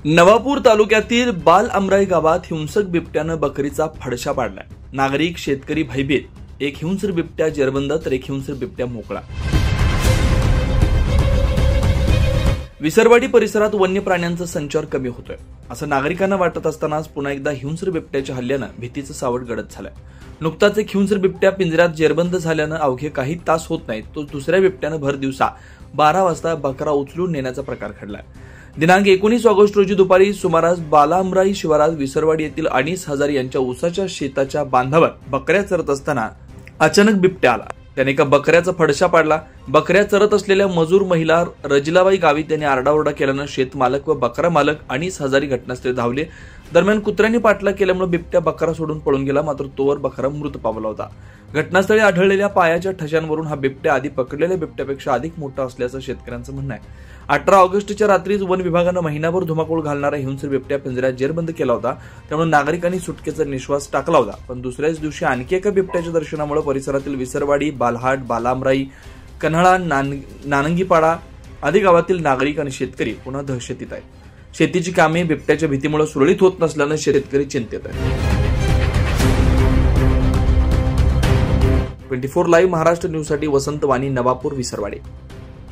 नवापूर तालुक्यातील बालआमराई गावात हिंसक बिबट्यानं बकरीचा फडशा पाडलाय। नागरिक शेतकरी भयभीत, एक हिंस्र बिबट्या जेरबंद तर एक हिंस्र बिबट्या मोकळा। विसरवाडी परिसरात वन्य प्राण्यांचा संचार कमी होतोय असं नागरिकांना वाटत असतानाच पुन्हा एकदा हिंस्र बिबट्याच्या हल्ल्यानं भीतीचं सावट गडद झालंय। नुकताच एक हिंस्र बिबट्या पिंजऱ्यात जेरबंद झाल्यानं अवघे काही तास होत नाहीत तो दुसऱ्या बिबट्यानं भर दिवसा 12 वाजता बकरा उचलून नेण्याचा प्रकार घडलाय। दिनांक 19 ऑगस्ट रोजी दुपारी सुमारास बालआमराई शिवारात विसरवाडी येथील अनीस हजार यांच्या ऊसाच्या शेताच्या बांधावर बकऱ्या चरत असताना अचानक बिबट्या आला। त्याने एका बकऱ्याचा फडशा पाडला। बकऱ्या चरत असलेल्या मजूर महिला रजिलाबाई गावी त्यांनी आरडाओरडा केल्यानं शेतमालक व बकरा मालक अनीस हजारी घटनास्थळी धावले। दरम्यान कुत्र्यांनी पाठलाग केल्यामुळे बिबट्या बकरा सोडून पळून गेला, मात्र तोवर बकरा मृत पावला होता। घटनास्थळी आढळलेल्या पायाच्या ठशांवरून हा बिबट्या आधी पकडलेल्या बिबट्यापेक्षा अधिक मोठा असल्याचं शेतकऱ्यांचं म्हणणं आहे। 18 ऑगस्टच्या रात्रीच वन विभागानं महिनाभर धुमाकूळ घालणारा हिंस्र बिबट्या पिंजऱ्यात जेरबंद केला होता, त्यामुळे नागरिकांनी सुटकेचा निश्वास टाकला होता। पण दुसऱ्याच दिवशी आणखी एका बिबट्याच्या दर्शनामुळे परिसरातील विसरवाडी, बालहाट, बालआमराई, कन्हाळा, नानंगीपाडा आदी गावातील नागरिक आणि शेतकरी पुन्हा दहशतीत आहेत। शेतीची कामे बिबट्याच्या भीतीमुळे सुरळीत होत नसल्यानं शेतकरी चिंतेत आहेत। 24 लाईव्ह महाराष्ट्र न्यूजसाठी वसंत वाणी, नवापूर, विसरवाडी।